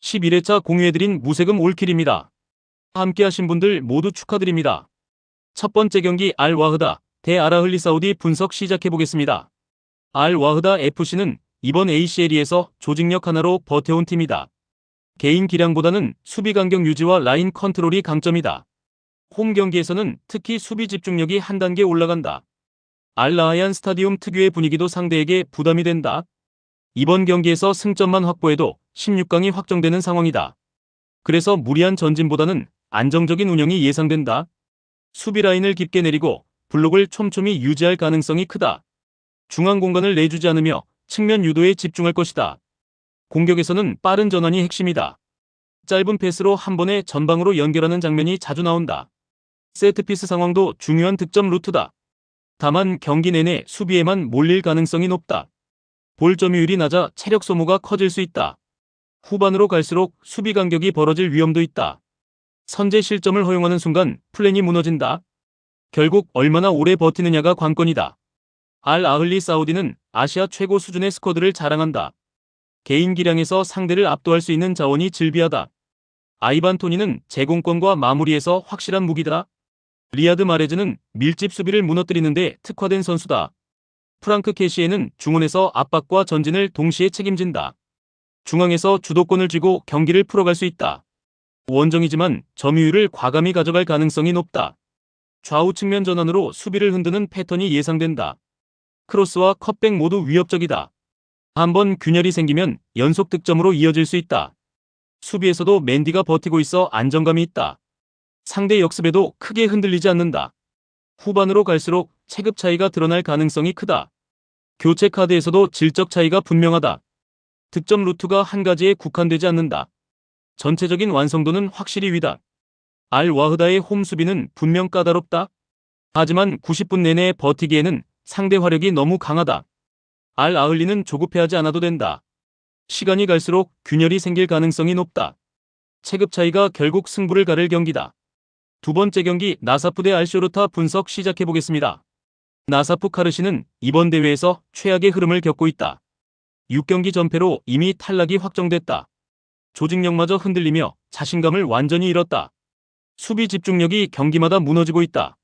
11회차 공유해드린 무세금 올킬입니다. 함께 하신 분들 모두 축하드립니다. 첫 번째 경기 알와흐다 대 아라흘리 사우디 분석 시작해보겠습니다. 알와흐다 FC는 이번 ACL에서 조직력 하나로 버텨온 팀이다. 개인 기량보다는 수비 간격 유지와 라인 컨트롤이 강점이다. 홈 경기에서는 특히 수비 집중력이 한 단계 올라간다. 알라하얀 스타디움 특유의 분위기도 상대에게 부담이 된다. 이번 경기에서 승점만 확보해도 16강이 확정되는 상황이다. 그래서 무리한 전진보다는 안정적인 운영이 예상된다. 수비 라인을 깊게 내리고 블록을 촘촘히 유지할 가능성이 크다. 중앙 공간을 내주지 않으며 측면 유도에 집중할 것이다. 공격에서는 빠른 전환이 핵심이다. 짧은 패스로 한 번에 전방으로 연결하는 장면이 자주 나온다. 세트피스 상황도 중요한 득점 루트다. 다만 경기 내내 수비에만 몰릴 가능성이 높다. 볼 점유율이 낮아 체력 소모가 커질 수 있다. 후반으로 갈수록 수비 간격이 벌어질 위험도 있다. 선제 실점을 허용하는 순간 플랜이 무너진다. 결국 얼마나 오래 버티느냐가 관건이다. 알 아흘리 사우디는 아시아 최고 수준의 스쿼드를 자랑한다. 개인 기량에서 상대를 압도할 수 있는 자원이 질비하다. 아이반 토니는 제공권과 마무리에서 확실한 무기다. 리아드 마레즈는 밀집 수비를 무너뜨리는데 특화된 선수다. 프랑크 캐시에는 중원에서 압박과 전진을 동시에 책임진다. 중앙에서 주도권을 쥐고 경기를 풀어갈 수 있다. 원정이지만 점유율을 과감히 가져갈 가능성이 높다. 좌우 측면 전환으로 수비를 흔드는 패턴이 예상된다. 크로스와 컷백 모두 위협적이다. 한번 균열이 생기면 연속 득점으로 이어질 수 있다. 수비에서도 맨디가 버티고 있어 안정감이 있다. 상대 역습에도 크게 흔들리지 않는다. 후반으로 갈수록 체급 차이가 드러날 가능성이 크다. 교체 카드에서도 질적 차이가 분명하다. 득점 루트가 한 가지에 국한되지 않는다. 전체적인 완성도는 확실히 위다. 알 와흐다의 홈 수비는 분명 까다롭다. 하지만 90분 내내 버티기에는 상대 화력이 너무 강하다. 알 아흘리는 조급해하지 않아도 된다. 시간이 갈수록 균열이 생길 가능성이 높다. 체급 차이가 결국 승부를 가를 경기다. 두 번째 경기 나사프 대 알쇼르타 분석 시작해보겠습니다. 나사프 카르시는 이번 대회에서 최악의 흐름을 겪고 있다. 6경기 전패로 이미 탈락이 확정됐다. 조직력마저 흔들리며 자신감을 완전히 잃었다. 수비 집중력이 경기마다 무너지고 있다.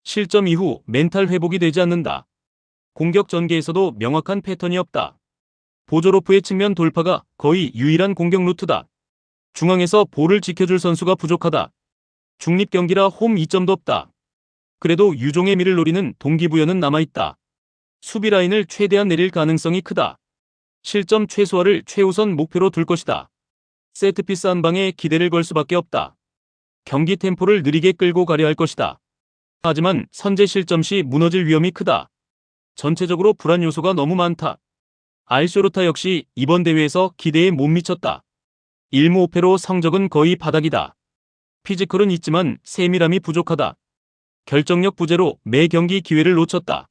실점 이후 멘탈 회복이 되지 않는다. 공격 전개에서도 명확한 패턴이 없다. 보조로프의 측면 돌파가 거의 유일한 공격 루트다. 중앙에서 볼을 지켜줄 선수가 부족하다. 중립 경기라 홈 이점도 없다. 그래도 유종의 미를 노리는 동기부여는 남아있다. 수비 라인을 최대한 내릴 가능성이 크다. 실점 최소화를 최우선 목표로 둘 것이다. 세트피스 한 방에 기대를 걸 수밖에 없다. 경기 템포를 느리게 끌고 가려 할 것이다. 하지만 선제 실점 시 무너질 위험이 크다. 전체적으로 불안 요소가 너무 많다. 알쇼르타 역시 이번 대회에서 기대에 못 미쳤다. 1무 5패로 성적은 거의 바닥이다. 피지컬은 있지만 세밀함이 부족하다. 결정력 부재로 매 경기 기회를 놓쳤다.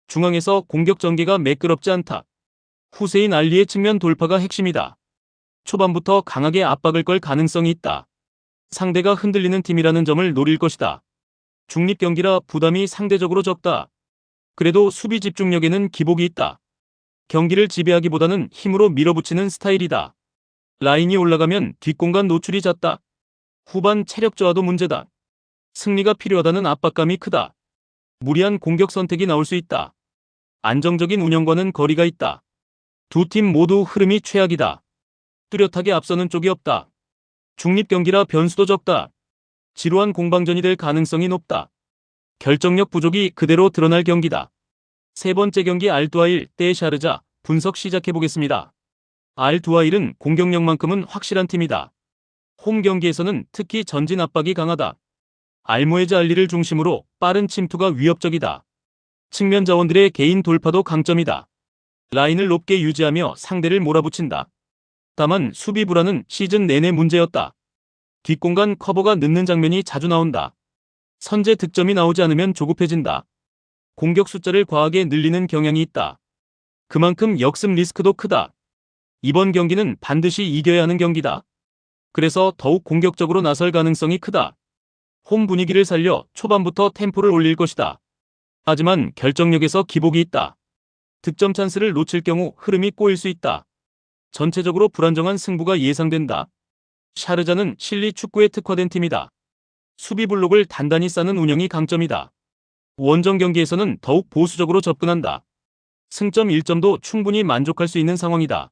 중앙에서 공격 전개가 매끄럽지 않다. 후세인 알리의 측면 돌파가 핵심이다. 초반부터 강하게 압박을 걸 가능성이 있다. 상대가 흔들리는 팀이라는 점을 노릴 것이다. 중립 경기라 부담이 상대적으로 적다. 그래도 수비 집중력에는 기복이 있다. 경기를 지배하기보다는 힘으로 밀어붙이는 스타일이다. 라인이 올라가면 뒷공간 노출이 잦다. 후반 체력 저하도 문제다. 승리가 필요하다는 압박감이 크다. 무리한 공격 선택이 나올 수 있다. 안정적인 운영과는 거리가 있다. 두 팀 모두 흐름이 최악이다. 뚜렷하게 앞서는 쪽이 없다. 중립 경기라 변수도 적다. 지루한 공방전이 될 가능성이 높다. 결정력 부족이 그대로 드러날 경기다. 세 번째 경기 알두하일 대 샤르자 분석 시작해보겠습니다. 알두하일은 공격력만큼은 확실한 팀이다. 홈 경기에서는 특히 전진 압박이 강하다. 알모에즈 알리를 중심으로 빠른 침투가 위협적이다. 측면 자원들의 개인 돌파도 강점이다. 라인을 높게 유지하며 상대를 몰아붙인다. 다만 수비 불안은 시즌 내내 문제였다. 뒷공간 커버가 늦는 장면이 자주 나온다. 선제 득점이 나오지 않으면 조급해진다. 공격 숫자를 과하게 늘리는 경향이 있다. 그만큼 역습 리스크도 크다. 이번 경기는 반드시 이겨야 하는 경기다. 그래서 더욱 공격적으로 나설 가능성이 크다. 홈 분위기를 살려 초반부터 템포를 올릴 것이다. 하지만 결정력에서 기복이 있다. 득점 찬스를 놓칠 경우 흐름이 꼬일 수 있다. 전체적으로 불안정한 승부가 예상된다. 샤르자는 실리 축구에 특화된 팀이다. 수비 블록을 단단히 쌓는 운영이 강점이다. 원정 경기에서는 더욱 보수적으로 접근한다. 승점 1점도 충분히 만족할 수 있는 상황이다.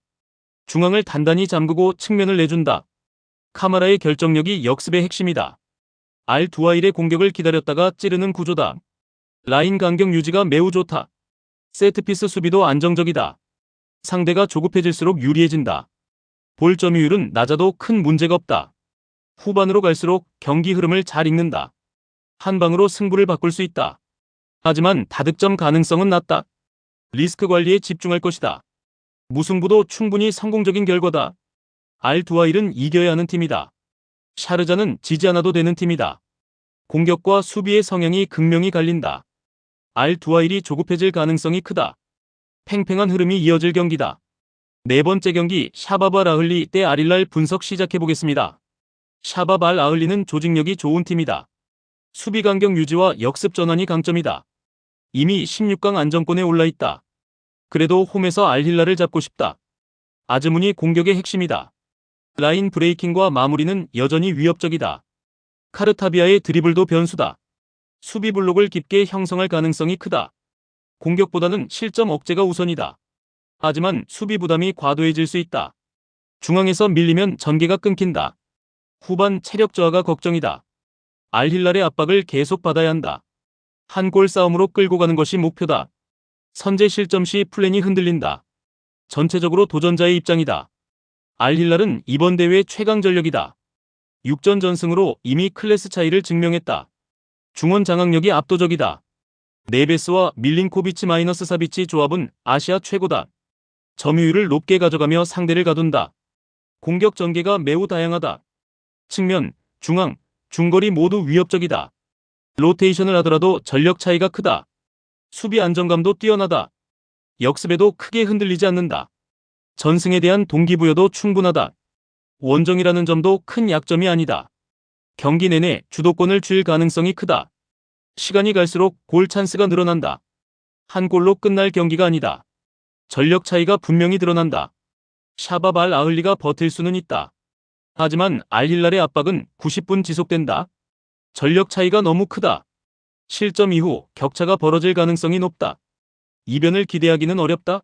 중앙을 단단히 잠그고 측면을 내준다. 카마라의 결정력이 역습의 핵심이다. 알 두하일의 공격을 기다렸다가 찌르는 구조다. 라인 간격 유지가 매우 좋다. 세트피스 수비도 안정적이다. 상대가 조급해질수록 유리해진다. 볼 점유율은 낮아도 큰 문제가 없다. 후반으로 갈수록 경기 흐름을 잘 읽는다. 한 방으로 승부를 바꿀 수 있다. 하지만 다득점 가능성은 낮다. 리스크 관리에 집중할 것이다. 무승부도 충분히 성공적인 결과다. 알 두하일은 이겨야 하는 팀이다. 샤르자는 지지 않아도 되는 팀이다. 공격과 수비의 성향이 극명히 갈린다. 알 두하일이 조급해질 가능성이 크다. 팽팽한 흐름이 이어질 경기다. 네 번째 경기 샤바브 알 아흘리 대 알힐랄 분석 시작해보겠습니다. 샤바브 알 아흘리는 조직력이 좋은 팀이다. 수비 간격 유지와 역습 전환이 강점이다. 이미 16강 안정권에 올라있다. 그래도 홈에서 알힐랄을 잡고 싶다. 아즈문이 공격의 핵심이다. 라인 브레이킹과 마무리는 여전히 위협적이다. 카르타비아의 드리블도 변수다. 수비 블록을 깊게 형성할 가능성이 크다. 공격보다는 실점 억제가 우선이다. 하지만 수비 부담이 과도해질 수 있다. 중앙에서 밀리면 전개가 끊긴다. 후반 체력 저하가 걱정이다. 알힐랄의 압박을 계속 받아야 한다. 한 골 싸움으로 끌고 가는 것이 목표다. 선제 실점 시 플랜이 흔들린다. 전체적으로 도전자의 입장이다. 알힐랄은 이번 대회 최강 전력이다. 6전 전승으로 이미 클래스 차이를 증명했다. 중원 장악력이 압도적이다. 네베스와 밀린코비치 사비치 조합은 아시아 최고다. 점유율을 높게 가져가며 상대를 가둔다. 공격 전개가 매우 다양하다. 측면, 중앙, 중거리 모두 위협적이다. 로테이션을 하더라도 전력 차이가 크다. 수비 안정감도 뛰어나다. 역습에도 크게 흔들리지 않는다. 전승에 대한 동기부여도 충분하다. 원정이라는 점도 큰 약점이 아니다. 경기 내내 주도권을 쥘 가능성이 크다. 시간이 갈수록 골 찬스가 늘어난다. 한 골로 끝날 경기가 아니다. 전력 차이가 분명히 드러난다. 샤바브 알 아흘리가 버틸 수는 있다. 하지만 알힐랄의 압박은 90분 지속된다. 전력 차이가 너무 크다. 실점 이후 격차가 벌어질 가능성이 높다. 이변을 기대하기는 어렵다.